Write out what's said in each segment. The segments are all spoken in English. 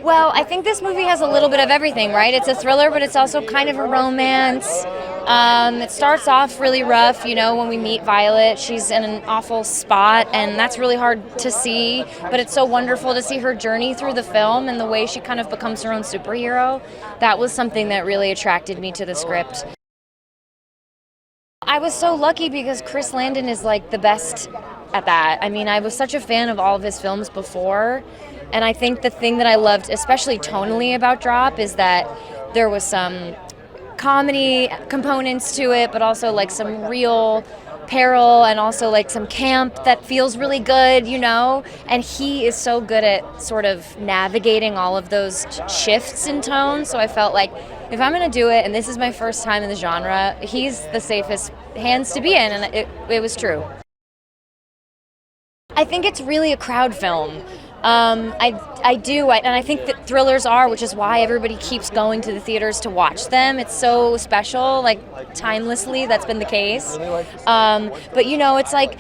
Well, I think this movie has a little bit of everything, right? It's a thriller, but it's also kind of a romance. It starts off really rough, when we meet Violett. She's in an awful spot, and that's really hard to see, but it's so wonderful to see her journey through the film and the way she kind of becomes her own superhero. That was something that really attracted me to the script. I was so lucky because Chris Landon is like the best at that. I mean, I was such a fan of all of his films before, and I think the thing that I loved, especially tonally about Drop, is that there was some comedy components to it, but also like some real peril and also like some camp that feels really good, and he is so good at sort of navigating all of those shifts in tone. So I felt like if I'm going to do it, and this is my first time in the genre, he's the safest hands to be in, and it was true. I think it's really a crowd film. I do, and I think that thrillers are, which is why everybody keeps going to the theaters to watch them. It's so special, like timelessly, that's been the case. But it's like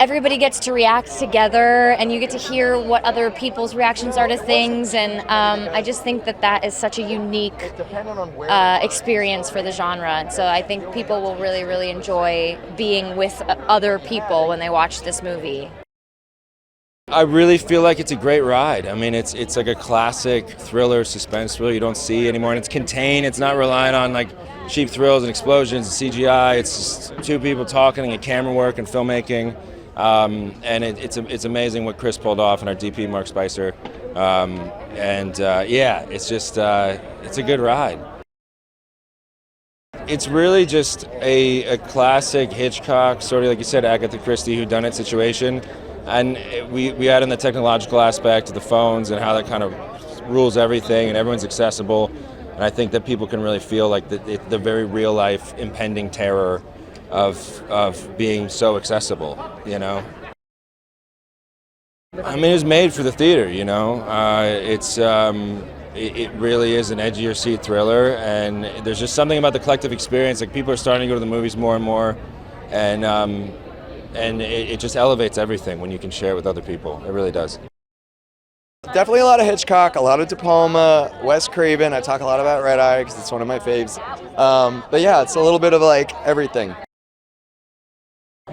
everybody gets to react together, and you get to hear what other people's reactions are to things, and I just think that is such a unique experience for the genre. And so I think people will really, really enjoy being with other people when they watch this movie. I really feel like it's a great ride. I mean, it's like a classic thriller, suspense thriller you don't see anymore, and it's contained. It's not relying on like cheap thrills and explosions and CGI. It's just two people talking and camera work and filmmaking, and it's amazing what Chris pulled off and our DP Mark Spicer, it's just it's a good ride. It's really just a classic Hitchcock, sort of like you said, Agatha Christie whodunit situation. And we add in the technological aspect of the phones and how that kind of rules everything, and everyone's accessible. And I think that people can really feel like the very real life impending terror of being so accessible, I mean, it was made for the theater, it really is an edge of your seat thriller, and there's just something about the collective experience. Like, people are starting to go to the movies more and more, and it just elevates everything when you can share it with other people. It really does. Definitely a lot of Hitchcock, a lot of De Palma, Wes Craven. I talk a lot about Red Eye because it's one of my faves. But yeah, it's a little bit of like everything.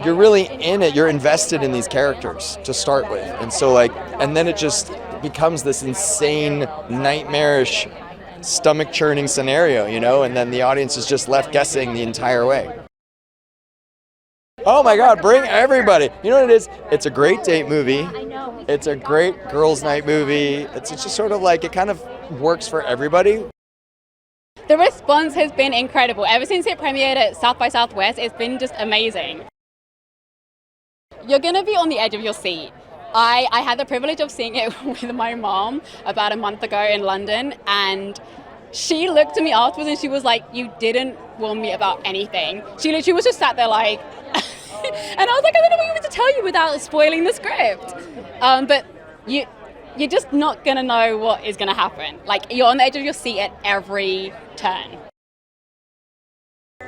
You're really in it. You're invested in these characters to start with. And so and then it just becomes this insane, nightmarish, stomach-churning scenario, and then the audience is just left guessing the entire way. Oh my God, bring everybody. You know what it is? It's a great date movie. It's a great girls' night movie. It's just sort of like, it kind of works for everybody. The response has been incredible. Ever since it premiered at South by Southwest, it's been just amazing. You're going to be on the edge of your seat. I had the privilege of seeing it with my mom about a month ago in London, and she looked at me afterwards and she was like, "You didn't warn me about anything." She literally was just sat there like, and I was like, "I don't know what you want me to tell you without spoiling the script." But you're just not going to know what is going to happen. Like, you're on the edge of your seat at every turn.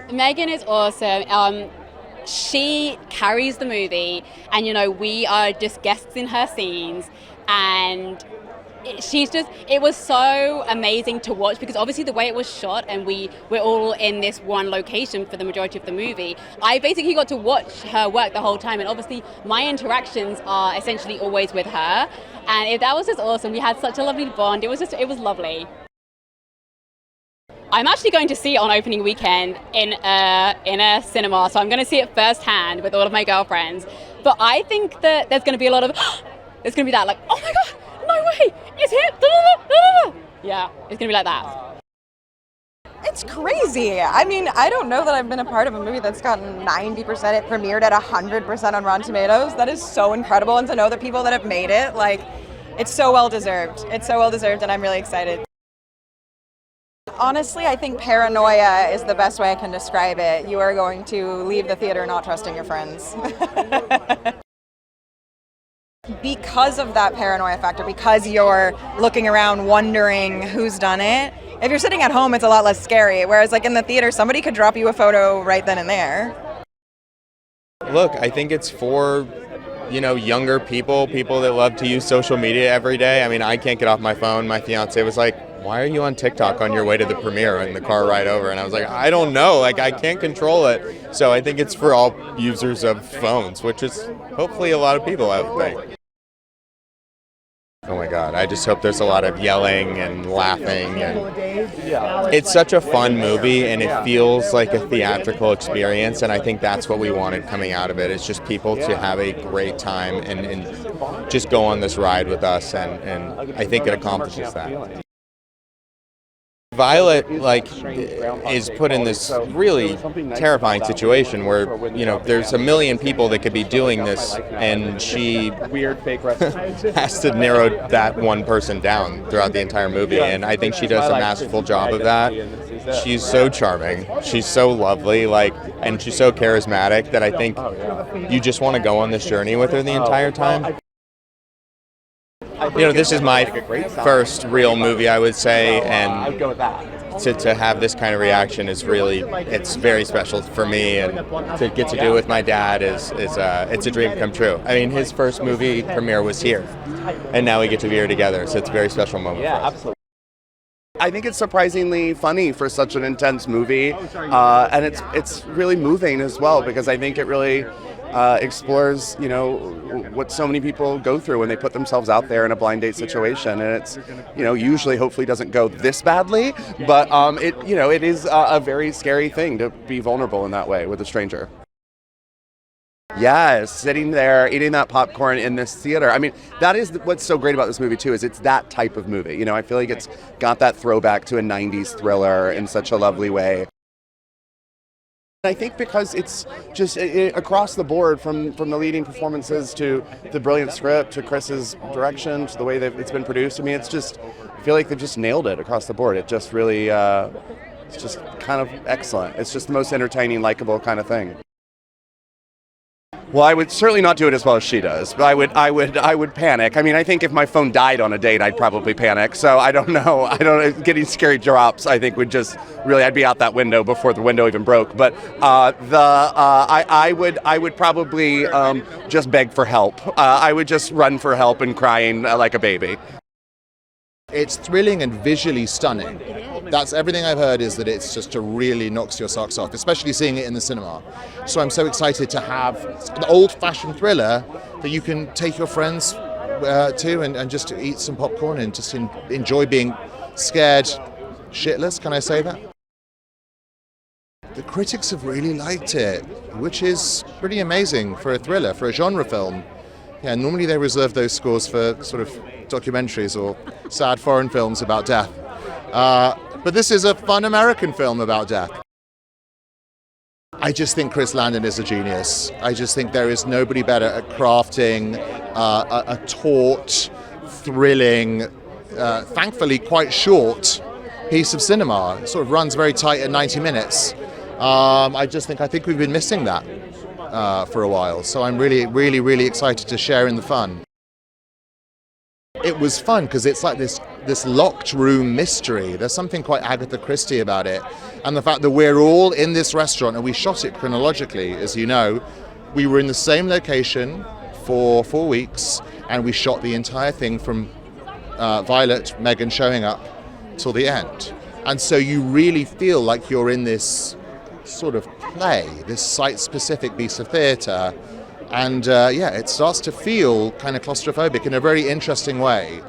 Meghann is awesome. She carries the movie, and we are just guests in her scenes, and it was so amazing to watch, because obviously the way it was shot, and we're all in this one location for the majority of the movie, I basically got to watch her work the whole time, and obviously my interactions are essentially always with her, and that was just awesome. We had such a lovely bond. It was lovely. I'm actually going to see it on opening weekend in a cinema, so I'm going to see it firsthand with all of my girlfriends. But I think that there's going to be a lot of, there's going to be that, like, "Oh my God, no way, it's here." Yeah, it's going to be like that. It's crazy. I mean, I don't know that I've been a part of a movie that's gotten 90%, it premiered at 100% on Rotten Tomatoes. That is so incredible, and to know the people that have made it, like, it's so well deserved. It's so well deserved, and I'm really excited. Honestly, I think paranoia is the best way I can describe it. You are going to leave the theater not trusting your friends. Because of that paranoia factor, because you're looking around wondering who's done it, if you're sitting at home, it's a lot less scary. Whereas like in the theater, somebody could drop you a photo right then and there. Look, I think it's for younger people that love to use social media every day. I mean, I can't get off my phone. My fiance was like, why are you on TikTok on your way to the premiere in the car ride over? And I was like, I don't know. Like, I can't control it. So I think it's for all users of phones, which is hopefully a lot of people, I would think. Oh my God, I just hope there's a lot of yelling and laughing. And it's such a fun movie, and it feels like a theatrical experience, and I think that's what we wanted coming out of it. It's just people to have a great time and just go on this ride with us, and I think it accomplishes that. Violett, is put in this really terrifying situation where, there's a million people that could be doing this, and she has to narrow that one person down throughout the entire movie, and I think she does a masterful job of that. She's so charming, she's so lovely, and she's so charismatic that I think you just want to go on this journey with her the entire time. This is my first real movie, I would say, and to have this kind of reaction is it's very special for me, and to get to do it with my dad it's a dream come true. I mean, his first movie premiere was here, and now we get to be here together, so it's a very special moment for us. Absolutely. I think it's surprisingly funny for such an intense movie, and it's really moving as well, because I think it really explores, what so many people go through when they put themselves out there in a blind date situation, and it's, usually hopefully doesn't go this badly, but it is a very scary thing to be vulnerable in that way with a stranger. Yes, sitting there eating that popcorn in this theater. I mean, that is what's so great about this movie too, is it's that type of movie. I feel like it's got that throwback to a 90s thriller in such a lovely way. I think because it's just across the board, from the leading performances to the brilliant script to Chris's direction to the way that it's been produced. I mean, I feel like they've just nailed it across the board. It just really, it's just kind of excellent. It's just the most entertaining, likable kind of thing. Well, I would certainly not do it as well as she does, but I would panic. I mean, I think if my phone died on a date, I'd probably panic. So I don't know. Getting scary drops, I think, would just really, I'd be out that window before the window even broke. But I would probably just beg for help. I would just run for help and crying like a baby. It's thrilling and visually stunning. That's everything I've heard, is that it's just really knocks your socks off, especially seeing it in the cinema. So I'm so excited to have an old-fashioned thriller that you can take your friends to and just eat some popcorn and just enjoy being scared shitless. Can I say that? The critics have really liked it, which is pretty amazing for a thriller, for a genre film. Yeah, normally they reserve those scores for sort of documentaries or sad foreign films about death. But this is a fun American film about death. I just think Chris Landon is a genius. I just think there is nobody better at crafting a taut, thrilling, thankfully quite short piece of cinema. It sort of runs very tight at 90 minutes. I think we've been missing that for a while. So I'm really excited to share in the fun. It was fun because it's like this locked room mystery. There's something quite Agatha Christie about it. And the fact that we're all in this restaurant, and we shot it chronologically, as you know. We were in the same location for 4 weeks, and we shot the entire thing from Violett, Meghann showing up till the end. And so you really feel like you're in this sort of play, this site-specific piece of theatre. And it starts to feel kind of claustrophobic in a very interesting way.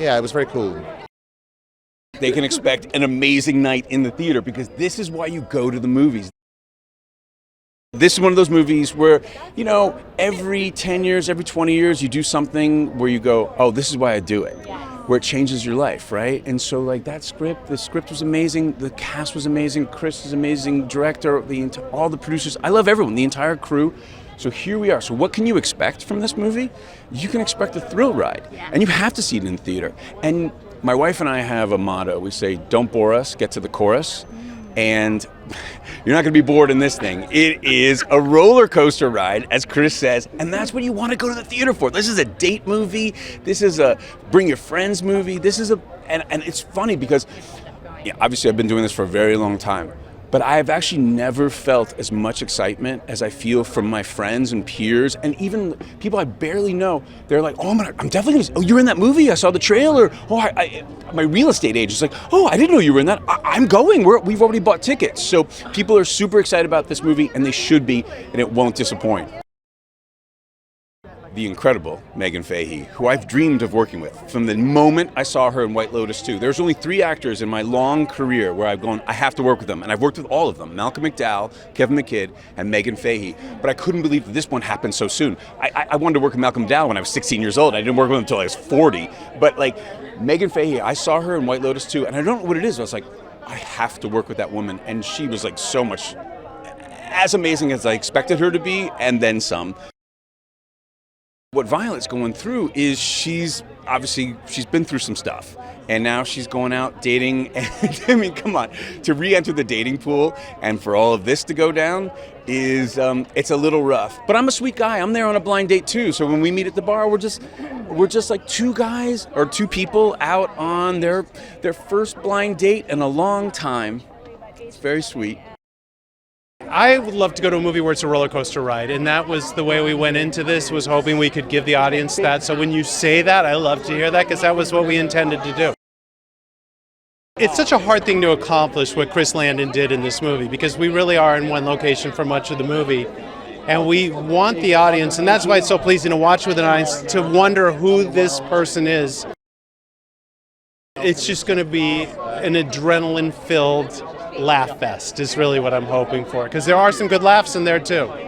Yeah, it was very cool. They can expect an amazing night in the theater, because this is why you go to the movies. This is one of those movies where, every 10 years, every 20 years, you do something where you go, oh, this is why I do it. Where it changes your life, right? And so, the script was amazing, the cast was amazing, Chris is amazing, director, all the producers. I love everyone, the entire crew. So here we are. So what can you expect from this movie? You can expect a thrill ride, and you have to see it in the theater. And my wife and I have a motto. We say, don't bore us, get to the chorus. And you're not going to be bored in this thing. It is a roller coaster ride, as Chris says, and that's what you want to go to the theater for. This is a date movie. This is a bring your friends movie. And it's funny because, obviously I've been doing this for a very long time. But I've actually never felt as much excitement as I feel from my friends and peers, and even people I barely know. They're like, "Oh, I'm definitely gonna. Oh, you're in that movie? I saw the trailer. Oh, my real estate agent's like, oh, I didn't know you were in that. I'm going. We've already bought tickets." So people are super excited about this movie, and they should be, and it won't disappoint. The incredible Meghann Fahy, who I've dreamed of working with from the moment I saw her in White Lotus 2. There's only 3 actors in my long career where I've gone, I have to work with them. And I've worked with all of them, Malcolm McDowell, Kevin McKidd, and Meghann Fahy. But I couldn't believe that this one happened so soon. I wanted to work with Malcolm McDowell when I was 16 years old. I didn't work with him until I was 40. But like Meghann Fahy, I saw her in White Lotus 2, and I don't know what it is. I was like, I have to work with that woman. And she was like so much, as amazing as I expected her to be, and then some. What Violett's going through is she's been through some stuff, and now she's going out dating. And I mean, come on, to re-enter the dating pool and for all of this to go down is it's a little rough. But I'm a sweet guy. I'm there on a blind date too. So when we meet at the bar, we're just like 2 guys or 2 people out on their first blind date in a long time. It's very sweet. I would love to go to a movie where it's a roller coaster ride, and that was the way we went into this, was hoping we could give the audience that. So when you say that, I love to hear that, because that was what we intended to do. It's such a hard thing to accomplish what Chris Landon did in this movie, because we really are in one location for much of the movie, and we want the audience, and that's why it's so pleasing to watch with an audience, to wonder who this person is. It's just going to be an adrenaline-filled laugh fest is really what I'm hoping for, because there are some good laughs in there too.